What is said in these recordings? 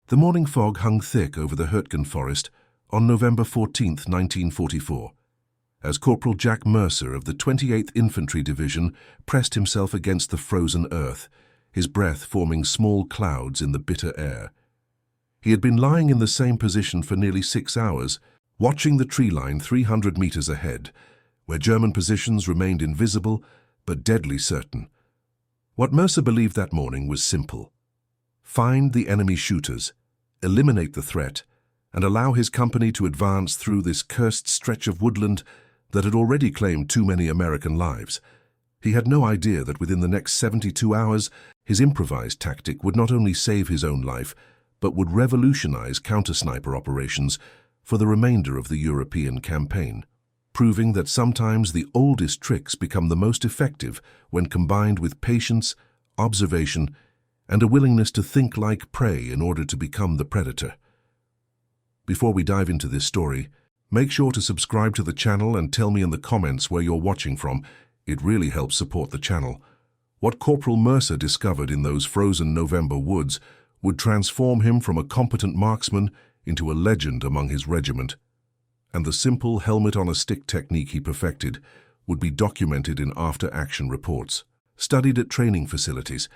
The morning fog hung thick over the Hurtgen forest on November 14, 1944, as Corporal Jack Mercer of the 28th Infantry Division pressed himself against the frozen earth, his breath forming small clouds in the bitter air. He had been lying in the same position for nearly 6 hours, watching the tree line 300 meters ahead, where German positions remained invisible but deadly certain. What Mercer believed that morning was simple: find the enemy shooters, eliminate the threat, and allow his company to advance through this cursed stretch of woodland that had already claimed too many American lives. He had no idea that within the next 72 hours, his improvised tactic would not only save his own life, but would revolutionize counter-sniper operations for the remainder of the European campaign, proving that sometimes the oldest tricks become the most effective when combined with patience, observation, and a willingness to think like prey in order to become the predator. Before we dive into this story, make sure to subscribe to the channel and tell me in the comments where you're watching from. It really helps support the channel. What Corporal Mercer discovered in those frozen November woods would transform him from a competent marksman into a legend among his regiment. And the simple helmet-on-a-stick technique he perfected would be documented in after-action reports, studied at training facilities,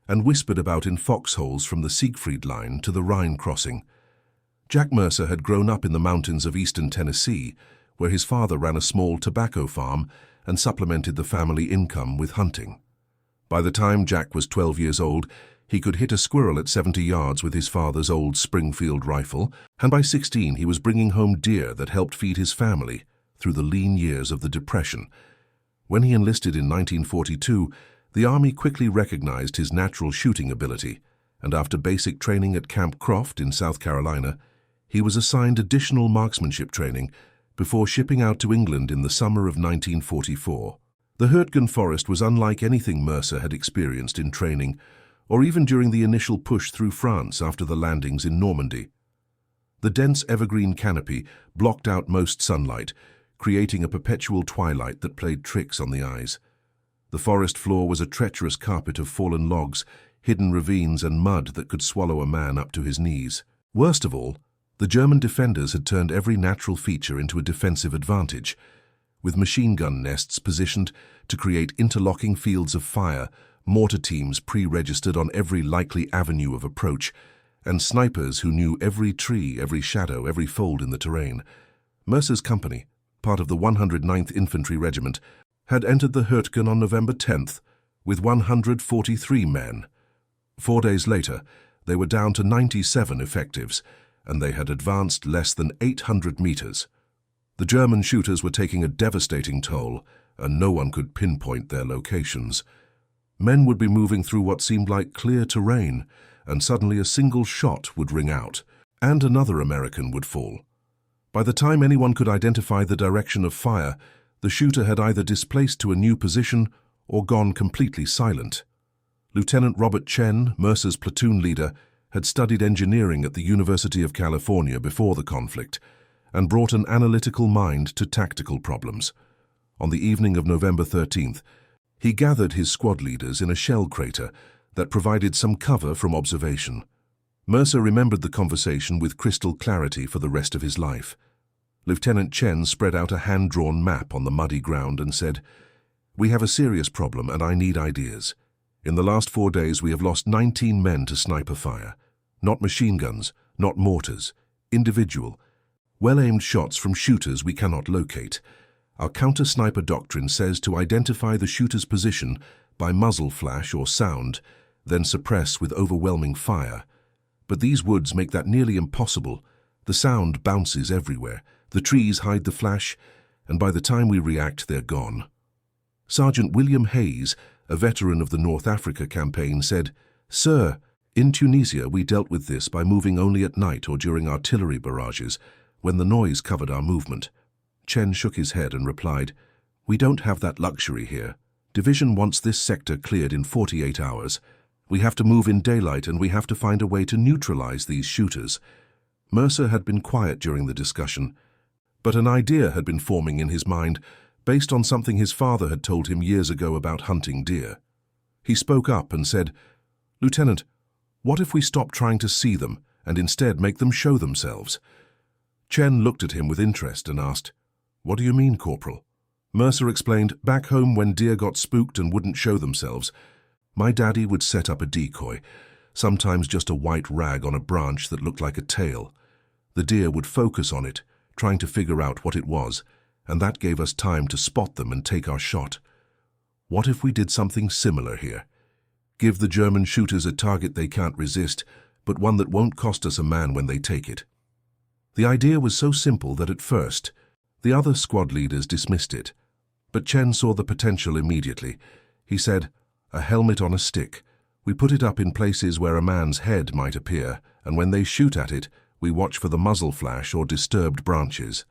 and whispered about in foxholes from the Siegfried Line to the Rhine crossing. Jack Mercer had grown up in the mountains of eastern Tennessee, where his father ran a small tobacco farm and supplemented the family income with hunting. By the time Jack was 12 years old, he could hit a squirrel at 70 yards with his father's old Springfield rifle, and by 16 he was bringing home deer that helped feed his family through the lean years of the Depression. When he enlisted in 1942, the Army quickly recognized his natural shooting ability, and after basic training at Camp Croft in South Carolina, he was assigned additional marksmanship training before shipping out to England in the summer of 1944. The Hurtgen forest was unlike anything Mercer had experienced in training, or even during the initial push through France after the landings in Normandy. The dense evergreen canopy blocked out most sunlight, creating a perpetual twilight that played tricks on the eyes. The forest floor was a treacherous carpet of fallen logs, hidden ravines and mud that could swallow a man up to his knees. Worst of all, the German defenders had turned every natural feature into a defensive advantage, with machine gun nests positioned to create interlocking fields of fire, mortar teams pre-registered on every likely avenue of approach, and snipers who knew every tree, every shadow, every fold in the terrain. Mercer's company, part of the 109th Infantry Regiment, had entered the Hurtgen on November 10th with 143 men. 4 days later, they were down to 97 effectives, and they had advanced less than 800 meters. The German shooters were taking a devastating toll, and no one could pinpoint their locations. Men would be moving through what seemed like clear terrain, and suddenly a single shot would ring out, and another American would fall. By the time anyone could identify the direction of fire, the shooter had either displaced to a new position or gone completely silent. Lieutenant Robert Chen, Mercer's platoon leader, had studied engineering at the University of California before the conflict and brought an analytical mind to tactical problems. On the evening of November 13th, he gathered his squad leaders in a shell crater that provided some cover from observation. Mercer remembered the conversation with crystal clarity for the rest of his life. Lieutenant Chen spread out a hand-drawn map on the muddy ground and said, "We have a serious problem and I need ideas. In the last 4 days we have lost 19 men to sniper fire. Not machine guns, not mortars. Individual, well-aimed shots from shooters we cannot locate. Our counter-sniper doctrine says to identify the shooter's position by muzzle flash or sound, then suppress with overwhelming fire. But these woods make that nearly impossible. The sound bounces everywhere. The trees hide the flash, and by the time we react, they're gone." Sergeant William Hayes, a veteran of the North Africa campaign, said, "Sir, in Tunisia we dealt with this by moving only at night or during artillery barrages, when the noise covered our movement." Chen shook his head and replied, "We don't have that luxury here. Division wants this sector cleared in 48 hours. We have to move in daylight and we have to find a way to neutralize these shooters." Mercer had been quiet during the discussion, but an idea had been forming in his mind based on something his father had told him years ago about hunting deer. He spoke up and said, "Lieutenant, what if we stop trying to see them and instead make them show themselves. Chen looked at him with interest and asked, "What do you mean, Corporal?" Mercer explained, "Back home when deer got spooked and wouldn't show themselves, my daddy would set up a decoy, sometimes just a white rag on a branch that looked like a tail. The deer would focus on it, trying to figure out what it was, and that gave us time to spot them and take our shot. What if we did something similar here? Give the German shooters a target they can't resist, but one that won't cost us a man when they take it." The idea was so simple that at first, the other squad leaders dismissed it. But Chen saw the potential immediately. He said, "A helmet on a stick. We put it up in places where a man's head might appear, and when they shoot at it, we watch for the muzzle flash or disturbed branches.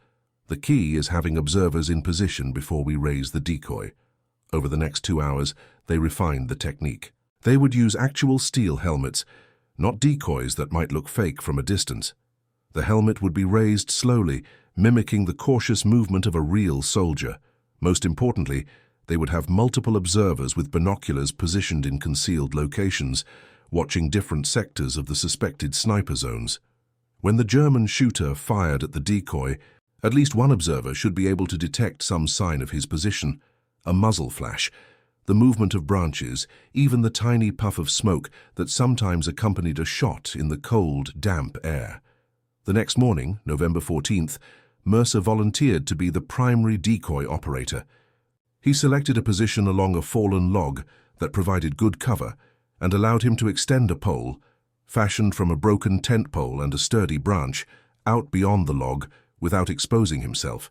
The key is having observers in position before we raise the decoy." Over the next 2 hours, they refined the technique. They would use actual steel helmets, not decoys that might look fake from a distance. The helmet would be raised slowly, mimicking the cautious movement of a real soldier. Most importantly, they would have multiple observers with binoculars positioned in concealed locations, watching different sectors of the suspected sniper zones. When the German shooter fired at the decoy, at least one observer should be able to detect some sign of his position: a muzzle flash, the movement of branches, even the tiny puff of smoke that sometimes accompanied a shot in the cold, damp air. The next morning, November 14th, Mercer volunteered to be the primary decoy operator. He selected a position along a fallen log that provided good cover and allowed him to extend a pole, fashioned from a broken tent pole and a sturdy branch, out beyond the log without exposing himself.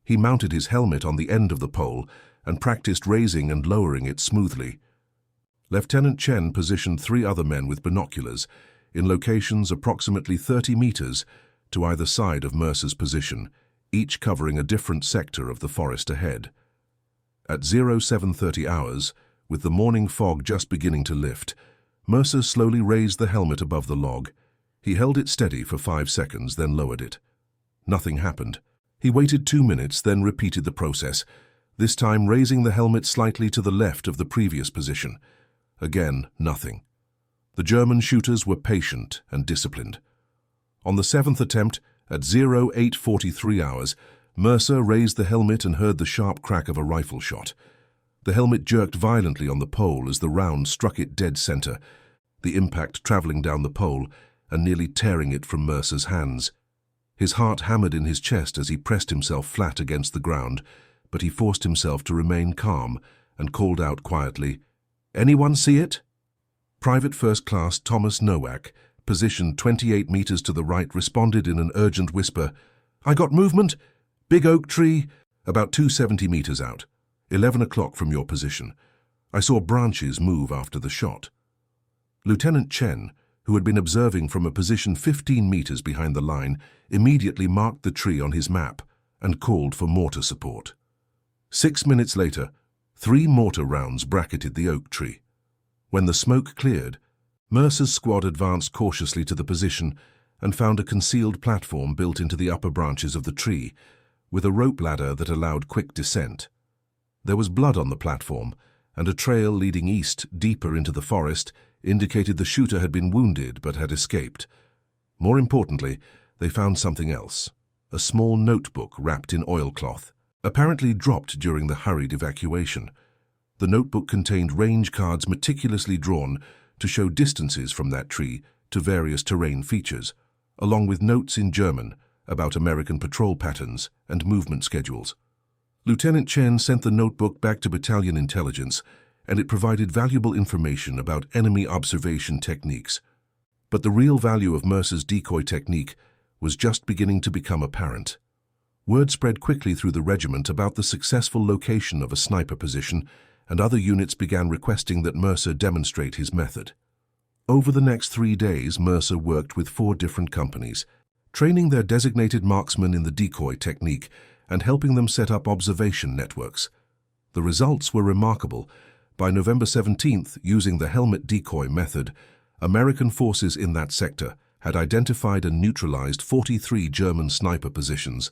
He mounted his helmet on the end of the pole and practiced raising and lowering it smoothly. Lieutenant Chen positioned 3 other men with binoculars in locations approximately 30 meters to either side of Mercer's position, each covering a different sector of the forest ahead. At 0730 hours, with the morning fog just beginning to lift, Mercer slowly raised the helmet above the log. He held it steady for 5 seconds, then lowered it. Nothing happened. He waited 2 minutes, then repeated the process, this time raising the helmet slightly to the left of the previous position. Again, nothing. The German shooters were patient and disciplined. On the 7th attempt, at 0843 hours, Mercer raised the helmet and heard the sharp crack of a rifle shot. The helmet jerked violently on the pole as the round struck it dead center, the impact traveling down the pole and nearly tearing it from Mercer's hands. His heart hammered in his chest as he pressed himself flat against the ground, but he forced himself to remain calm and called out quietly, "Anyone see it?" Private First Class Thomas Nowak, positioned 28 meters to the right, responded in an urgent whisper, "I got movement. Big oak tree, about 270 meters out. 11 o'clock from your position. I saw branches move after the shot." Lieutenant Chen, who had been observing from a position 15 meters behind the line, immediately marked the tree on his map and called for mortar support. 6 minutes later, 3 mortar rounds bracketed the oak tree. When the smoke cleared, Mercer's squad advanced cautiously to the position and found a concealed platform built into the upper branches of the tree, with a rope ladder that allowed quick descent. There was blood on the platform, and a trail leading east, deeper into the forest, indicated the shooter had been wounded but had escaped. More importantly, they found something else: a small notebook wrapped in oilcloth, apparently dropped during the hurried evacuation. The notebook contained range cards meticulously drawn to show distances from that tree to various terrain features, along with notes in German about American patrol patterns and movement schedules. Lieutenant Chen sent the notebook back to battalion intelligence, and it provided valuable information about enemy observation techniques. But the real value of Mercer's decoy technique was just beginning to become apparent. Word spread quickly through the regiment about the successful location of a sniper position, and other units began requesting that Mercer demonstrate his method. Over the next 3 days, Mercer worked with 4 different companies, training their designated marksmen in the decoy technique and helping them set up observation networks. The results were remarkable. By November 17th, using the helmet decoy method, American forces in that sector had identified and neutralized 43 German sniper positions.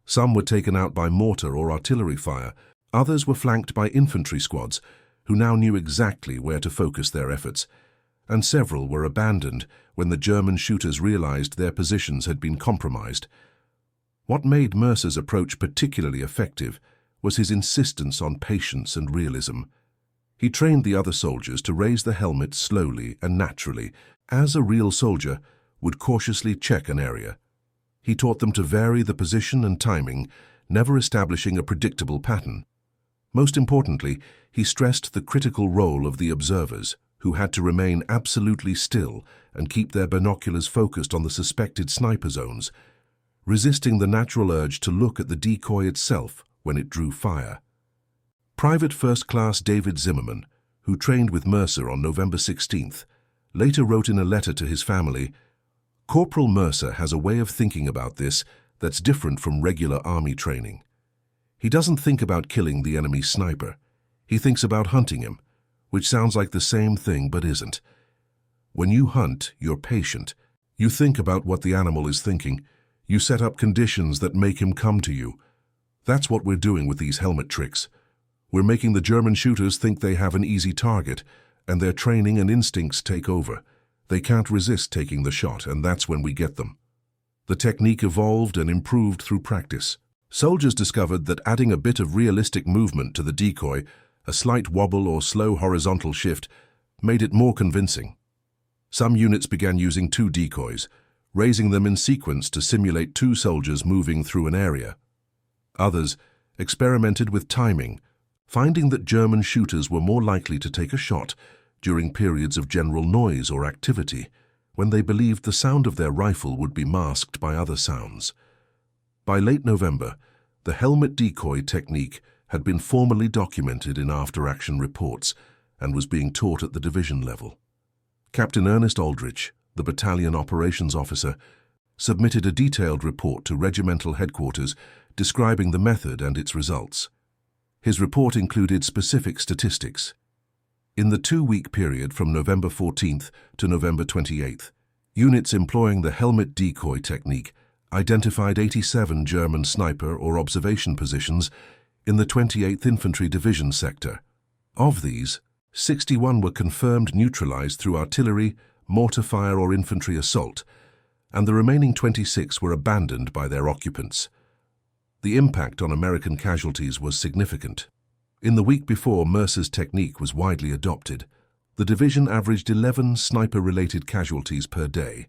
Some were taken out by mortar or artillery fire. Others were flanked by infantry squads, who now knew exactly where to focus their efforts. and several were abandoned when the German shooters realized their positions had been compromised. What made Mercer's approach particularly effective was his insistence on patience and realism. He trained the other soldiers to raise the helmet slowly and naturally, as a real soldier would cautiously check an area. He taught them to vary the position and timing, never establishing a predictable pattern. Most importantly, he stressed the critical role of the observers, who had to remain absolutely still and keep their binoculars focused on the suspected sniper zones, resisting the natural urge to look at the decoy itself when it drew fire. Private First Class David Zimmerman, who trained with Mercer on November 16th, later wrote in a letter to his family, "Corporal Mercer has a way of thinking about this that's different from regular army training. He doesn't think about killing the enemy sniper. He thinks about hunting him, which sounds like the same thing but isn't. When you hunt, you're patient. You think about what the animal is thinking. You set up conditions that make him come to you. That's what we're doing with these helmet tricks. We're making the German shooters think they have an easy target, and their training and instincts take over. They can't resist taking the shot, and that's when we get them." The technique evolved and improved through practice. Soldiers discovered that adding a bit of realistic movement to the decoy, a slight wobble or slow horizontal shift, made it more convincing. Some units began using 2 decoys, raising them in sequence to simulate 2 soldiers moving through an area. Others experimented with timing, finding that German shooters were more likely to take a shot during periods of general noise or activity, when they believed the sound of their rifle would be masked by other sounds. By late November, the helmet decoy technique had been formally documented in after-action reports and was being taught at the division level. Captain Ernest Aldrich, the battalion operations officer, submitted a detailed report to regimental headquarters describing the method and its results. His report included specific statistics. In the 2-week period from November 14th to November 28th, units employing the helmet decoy technique identified 87 German sniper or observation positions in the 28th Infantry Division sector. Of these, 61 were confirmed neutralized through artillery, mortar fire or infantry assault, and the remaining 26 were abandoned by their occupants. The impact on American casualties was significant. In the week before Mercer's technique was widely adopted, the division averaged 11 sniper-related casualties per day.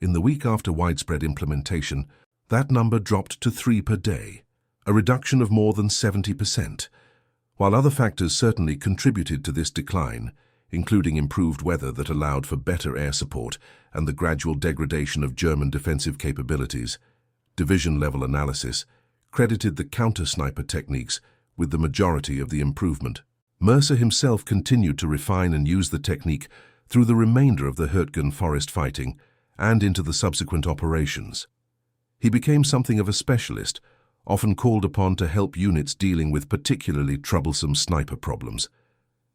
In the week after widespread implementation, that number dropped to 3 per day, a reduction of more than 70%. While other factors certainly contributed to this decline, including improved weather that allowed for better air support and the gradual degradation of German defensive capabilities, division-level analysis credited the counter-sniper techniques with the majority of the improvement. Mercer himself continued to refine and use the technique through the remainder of the Hurtgen forest fighting and into the subsequent operations. He became something of a specialist, often called upon to help units dealing with particularly troublesome sniper problems.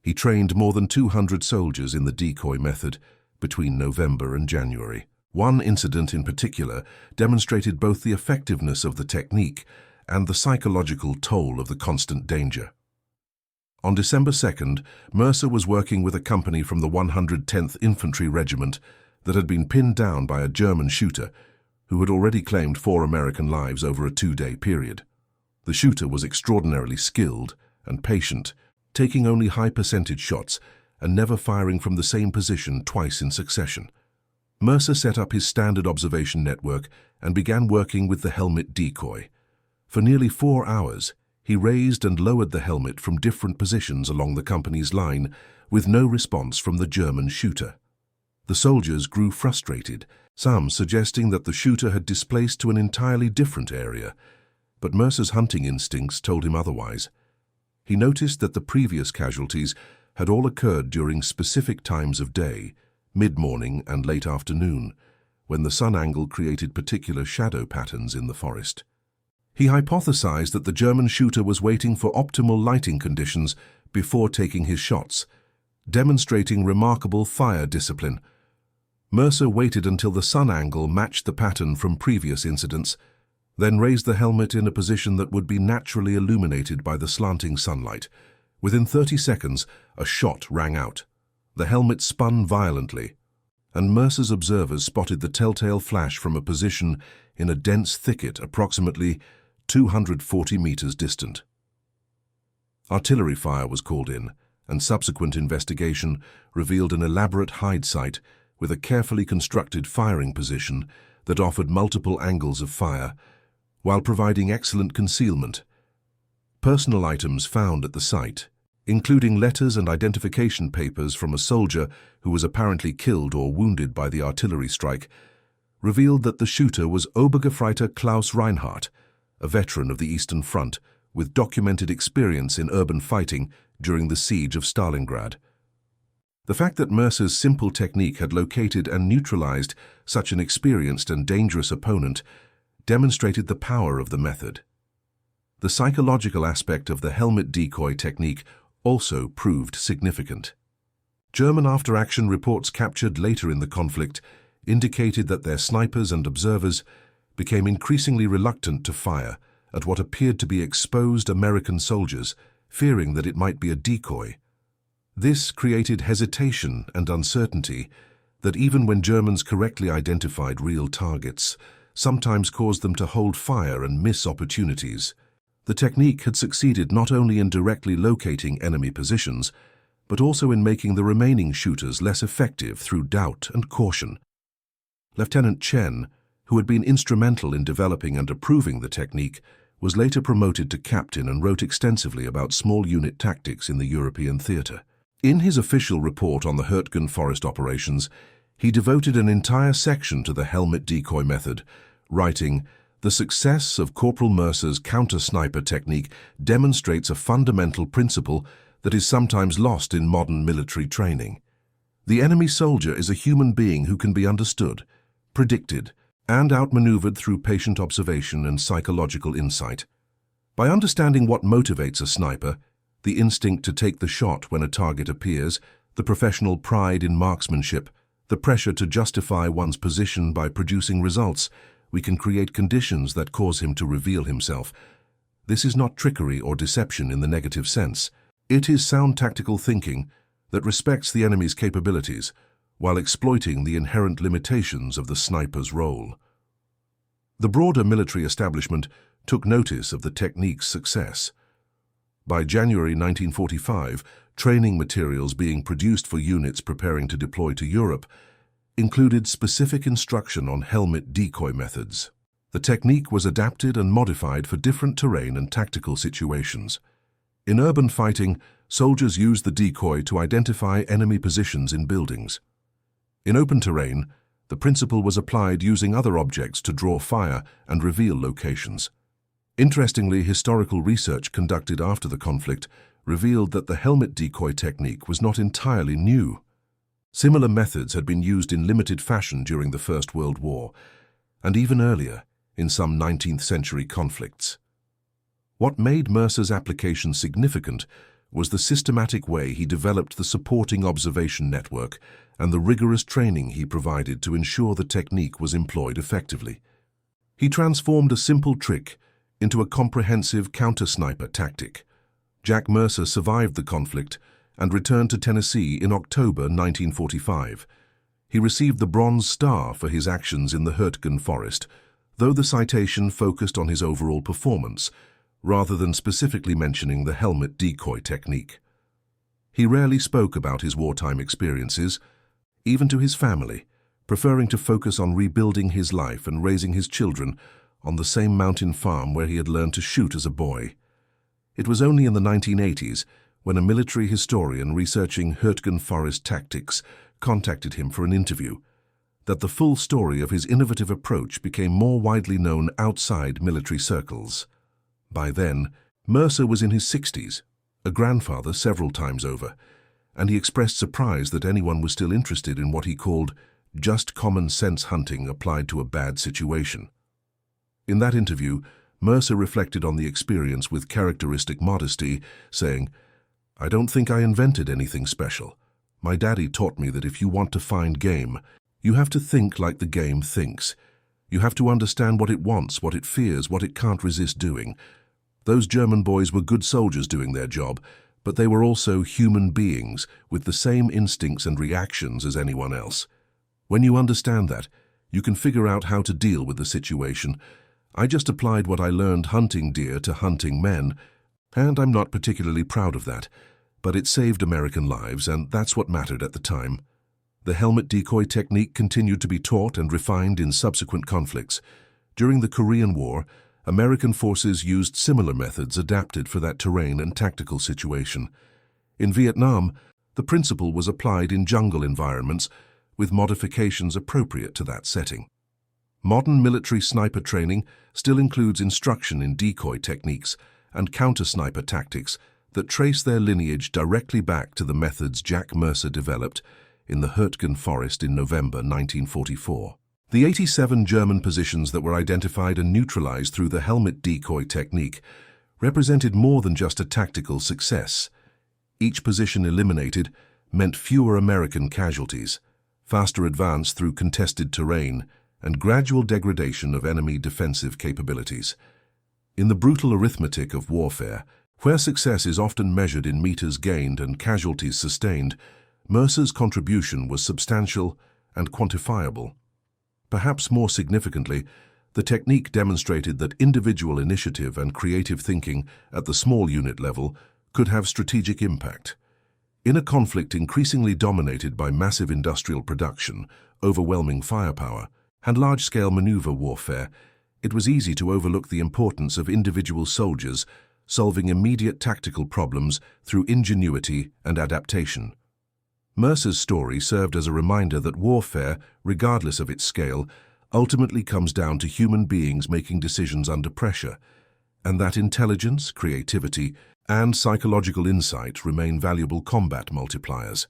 He trained more than 200 soldiers in the decoy method between November and January. One incident in particular demonstrated both the effectiveness of the technique and the psychological toll of the constant danger. On December 2nd, Mercer was working with a company from the 110th Infantry Regiment that had been pinned down by a German shooter who had already claimed 4 American lives over a 2-day period. The shooter was extraordinarily skilled and patient, taking only high-percentage shots and never firing from the same position twice in succession. Mercer set up his standard observation network and began working with the helmet decoy. For nearly 4 hours, he raised and lowered the helmet from different positions along the company's line, with no response from the German shooter. The soldiers grew frustrated, some suggesting that the shooter had displaced to an entirely different area, but Mercer's hunting instincts told him otherwise. He noticed that the previous casualties had all occurred during specific times of day, mid-morning and late afternoon, when the sun angle created particular shadow patterns in the forest. He hypothesized that the German shooter was waiting for optimal lighting conditions before taking his shots, demonstrating remarkable fire discipline. Mercer waited until the sun angle matched the pattern from previous incidents, then raised the helmet in a position that would be naturally illuminated by the slanting sunlight. Within 30 seconds, a shot rang out. The helmet spun violently, and Mercer's observers spotted the telltale flash from a position in a dense thicket approximately 240 meters distant. Artillery fire was called in, and subsequent investigation revealed an elaborate hide site with a carefully constructed firing position that offered multiple angles of fire, while providing excellent concealment. Personal items found at the site, including letters and identification papers from a soldier who was apparently killed or wounded by the artillery strike, revealed that the shooter was Obergefreiter Klaus Reinhardt, a veteran of the Eastern Front with documented experience in urban fighting during the siege of Stalingrad. The fact that Mercer's simple technique had located and neutralized such an experienced and dangerous opponent demonstrated the power of the method. The psychological aspect of the helmet decoy technique also proved significant. German after-action reports captured later in the conflict indicated that their snipers and observers became increasingly reluctant to fire at what appeared to be exposed American soldiers, fearing that it might be a decoy. This created hesitation and uncertainty that, even when Germans correctly identified real targets, sometimes caused them to hold fire and miss opportunities. The technique had succeeded not only in directly locating enemy positions, but also in making the remaining shooters less effective through doubt and caution. Lieutenant Chen, who had been instrumental in developing and approving the technique, was later promoted to captain and wrote extensively about small unit tactics in the European theatre. In his official report on the Hurtgen Forest operations, he devoted an entire section to the helmet decoy method, writing, "The success of Corporal Mercer's counter-sniper technique demonstrates a fundamental principle that is sometimes lost in modern military training. The enemy soldier is a human being who can be understood, predicted, and outmaneuvered through patient observation and psychological insight. By understanding what motivates a sniper, the instinct to take the shot when a target appears, the professional pride in marksmanship, the pressure to justify one's position by producing results, we can create conditions that cause him to reveal himself. This is not trickery or deception in the negative sense. It is sound tactical thinking that respects the enemy's capabilities while exploiting the inherent limitations of the sniper's role." The broader military establishment took notice of the technique's success. By January 1945, training materials being produced for units preparing to deploy to Europe included specific instruction on helmet decoy methods. The technique was adapted and modified for different terrain and tactical situations. In urban fighting, soldiers used the decoy to identify enemy positions in buildings. In open terrain, the principle was applied using other objects to draw fire and reveal locations. Interestingly, historical research conducted after the conflict revealed that the helmet decoy technique was not entirely new. Similar methods had been used in limited fashion during the First World War, and even earlier, in some 19th century conflicts. What made Mercer's application significant was the systematic way he developed the supporting observation network and the rigorous training he provided to ensure the technique was employed effectively. He transformed a simple trick into a comprehensive counter-sniper tactic. Jack Mercer survived the conflict and returned to Tennessee in October 1945. He received the Bronze Star for his actions in the Hurtgen Forest, though the citation focused on his overall performance, rather than specifically mentioning the helmet decoy technique. He rarely spoke about his wartime experiences, even to his family, preferring to focus on rebuilding his life and raising his children on the same mountain farm where he had learned to shoot as a boy. It was only in the 1980s when a military historian researching Hurtgen Forest tactics contacted him for an interview that the full story of his innovative approach became more widely known outside military circles. By then, Mercer was in his 60s, a grandfather several times over, and he expressed surprise that anyone was still interested in what he called just common sense hunting applied to a bad situation. In that interview, Mercer reflected on the experience with characteristic modesty, saying, "I don't think I invented anything special. My daddy taught me that if you want to find game, you have to think like the game thinks. You have to understand what it wants, what it fears, what it can't resist doing. Those German boys were good soldiers doing their job, but they were also human beings with the same instincts and reactions as anyone else. When you understand that, you can figure out how to deal with the situation. I just applied what I learned hunting deer to hunting men, and I'm not particularly proud of that, but it saved American lives, and that's what mattered at the time. The helmet decoy technique continued to be taught and refined in subsequent conflicts. During the Korean War, American forces used similar methods adapted for that terrain and tactical situation. In Vietnam, the principle was applied in jungle environments, with modifications appropriate to that setting. Modern military sniper training still includes instruction in decoy techniques and counter-sniper tactics that trace their lineage directly back to the methods Jack Mercer developed in the Hürtgen Forest in November 1944. The 87 German positions that were identified and neutralized through the helmet decoy technique represented more than just a tactical success. Each position eliminated meant fewer American casualties, faster advance through contested terrain, and gradual degradation of enemy defensive capabilities. In the brutal arithmetic of warfare, where success is often measured in meters gained and casualties sustained, Mercer's contribution was substantial and quantifiable. Perhaps more significantly, the technique demonstrated that individual initiative and creative thinking at the small unit level could have strategic impact. In a conflict increasingly dominated by massive industrial production, overwhelming firepower, and large-scale maneuver warfare, it was easy to overlook the importance of individual soldiers solving immediate tactical problems through ingenuity and adaptation. Mercer's story served as a reminder that warfare, regardless of its scale, ultimately comes down to human beings making decisions under pressure, and that intelligence, creativity, and psychological insight remain valuable combat multipliers.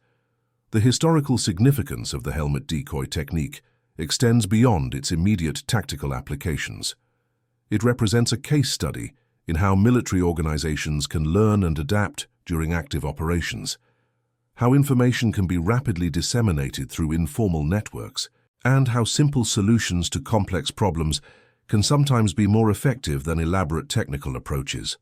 The historical significance of the helmet decoy technique extends beyond its immediate tactical applications. It represents a case study in how military organizations can learn and adapt during active operations, how information can be rapidly disseminated through informal networks, and how simple solutions to complex problems can sometimes be more effective than elaborate technical approaches.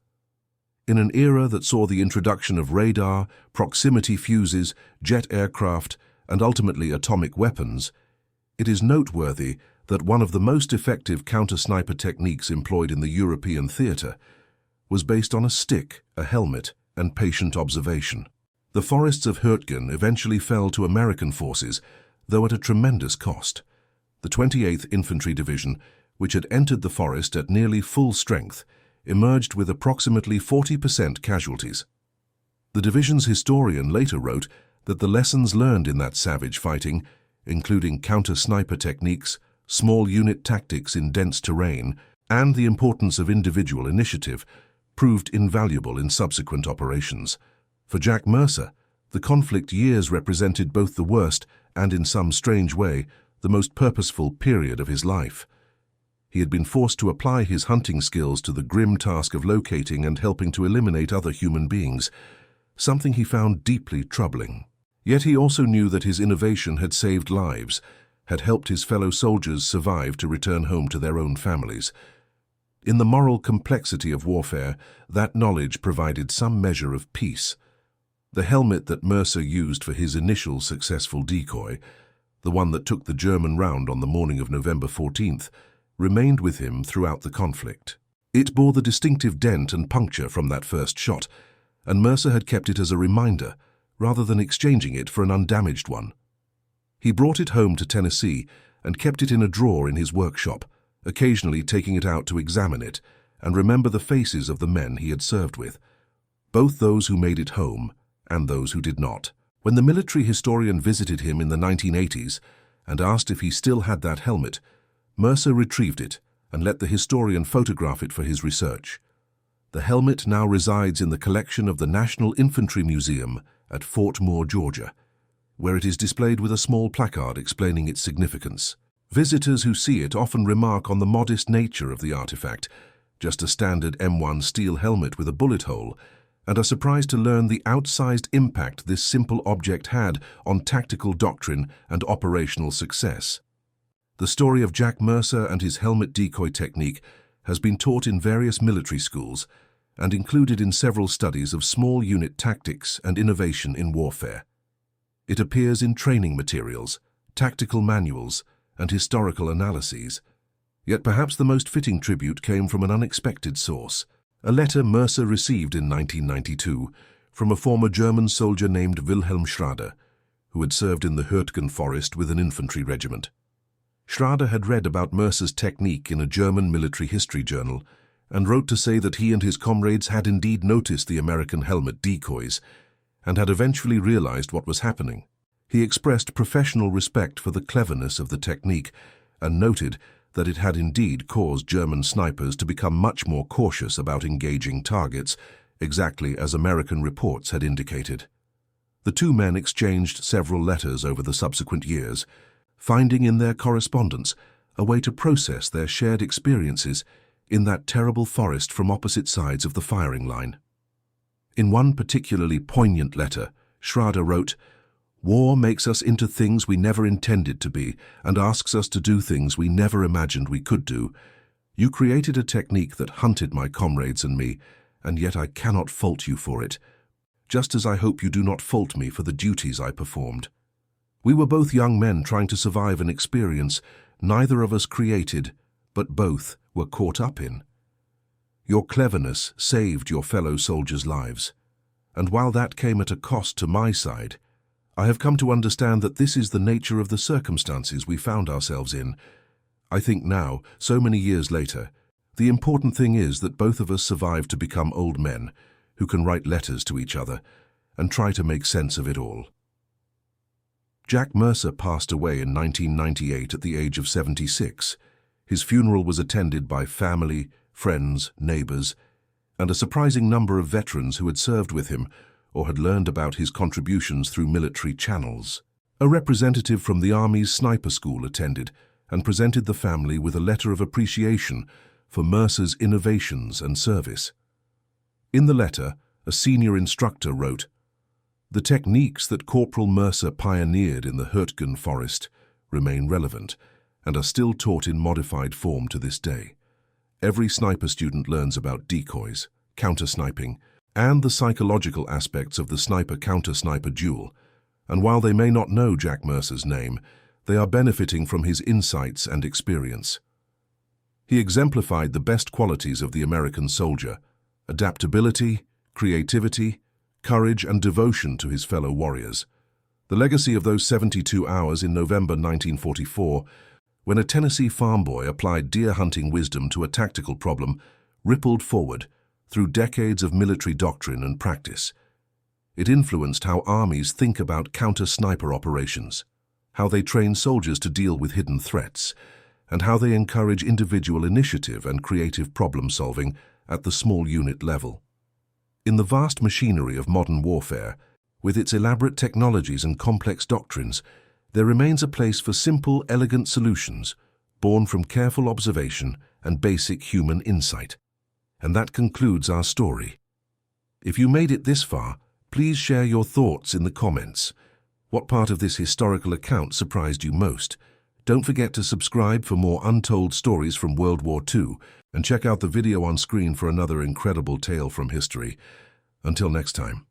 In an era that saw the introduction of radar, proximity fuses, jet aircraft, and ultimately atomic weapons, it is noteworthy that one of the most effective counter-sniper techniques employed in the European theater was based on a stick, a helmet, and patient observation. The forests of Hürtgen eventually fell to American forces, though at a tremendous cost. The 28th Infantry Division, which had entered the forest at nearly full strength, emerged with approximately 40% casualties. The division's historian later wrote that the lessons learned in that savage fighting, including counter-sniper techniques, small unit tactics in dense terrain, and the importance of individual initiative, proved invaluable in subsequent operations. For Jack Mercer, the conflict years represented both the worst and, in some strange way, the most purposeful period of his life. He had been forced to apply his hunting skills to the grim task of locating and helping to eliminate other human beings, something he found deeply troubling. Yet he also knew that his innovation had saved lives, had helped his fellow soldiers survive to return home to their own families. In the moral complexity of warfare, that knowledge provided some measure of peace. The helmet that Mercer used for his initial successful decoy, the one that took the German round on the morning of November 14th, remained with him throughout the conflict. It bore the distinctive dent and puncture from that first shot, and Mercer had kept it as a reminder, rather than exchanging it for an undamaged one. He brought it home to Tennessee and kept it in a drawer in his workshop, occasionally taking it out to examine it and remember the faces of the men he had served with, both those who made it home and those who did not. When the military historian visited him in the 1980s and asked if he still had that helmet, Mercer retrieved it and let the historian photograph it for his research. The helmet now resides in the collection of the National Infantry Museum at Fort Moore, Georgia, where it is displayed with a small placard explaining its significance. Visitors who see it often remark on the modest nature of the artifact, just a standard M1 steel helmet with a bullet hole, and are surprised to learn the outsized impact this simple object had on tactical doctrine and operational success. The story of Jack Mercer and his helmet decoy technique has been taught in various military schools, and included in several studies of small unit tactics and innovation in warfare. It appears in training materials, tactical manuals, and historical analyses. Yet perhaps the most fitting tribute came from an unexpected source, a letter Mercer received in 1992 from a former German soldier named Wilhelm Schrader, who had served in the Hürtgen forest with an infantry regiment. Schrader had read about Mercer's technique in a German military history journal and wrote to say that he and his comrades had indeed noticed the American helmet decoys and had eventually realized what was happening. He expressed professional respect for the cleverness of the technique and noted that it had indeed caused German snipers to become much more cautious about engaging targets, exactly as American reports had indicated. The two men exchanged several letters over the subsequent years, finding in their correspondence a way to process their shared experiences in that terrible forest from opposite sides of the firing line. In one particularly poignant letter, Schrader wrote, "War makes us into things we never intended to be and asks us to do things we never imagined we could do. You created a technique that hunted my comrades and me, and yet I cannot fault you for it, just as I hope you do not fault me for the duties I performed. We were both young men trying to survive an experience neither of us created, but both were caught up in. Your cleverness saved your fellow soldiers' lives, and while that came at a cost to my side, I have come to understand that this is the nature of the circumstances we found ourselves in. I think now, so many years later, the important thing is that both of us survived to become old men who can write letters to each other and try to make sense of it all." Jack Mercer passed away in 1998 at the age of 76. His funeral was attended by family, friends, neighbors, and a surprising number of veterans who had served with him or had learned about his contributions through military channels. A representative from the Army's sniper school attended and presented the family with a letter of appreciation for Mercer's innovations and service. In the letter, a senior instructor wrote, "The techniques that Corporal Mercer pioneered in the Hürtgen forest remain relevant and are still taught in modified form to this day. Every sniper student learns about decoys, counter-sniping, and the psychological aspects of the sniper-counter-sniper duel, and while they may not know Jack Mercer's name, they are benefiting from his insights and experience. He exemplified the best qualities of the American soldier: adaptability, creativity, courage, and devotion to his fellow warriors. The legacy of those 72 hours in November 1944, when a Tennessee farm boy applied deer hunting wisdom to a tactical problem, rippled forward through decades of military doctrine and practice. It influenced how armies think about counter-sniper operations, how they train soldiers to deal with hidden threats, and how they encourage individual initiative and creative problem-solving at the small unit level. In the vast machinery of modern warfare, with its elaborate technologies and complex doctrines, there remains a place for simple, elegant solutions, born from careful observation and basic human insight. And that concludes our story. If you made it this far, please share your thoughts in the comments. What part of this historical account surprised you most? Don't forget to subscribe for more untold stories from World War II, and check out the video on screen for another incredible tale from history. Until next time.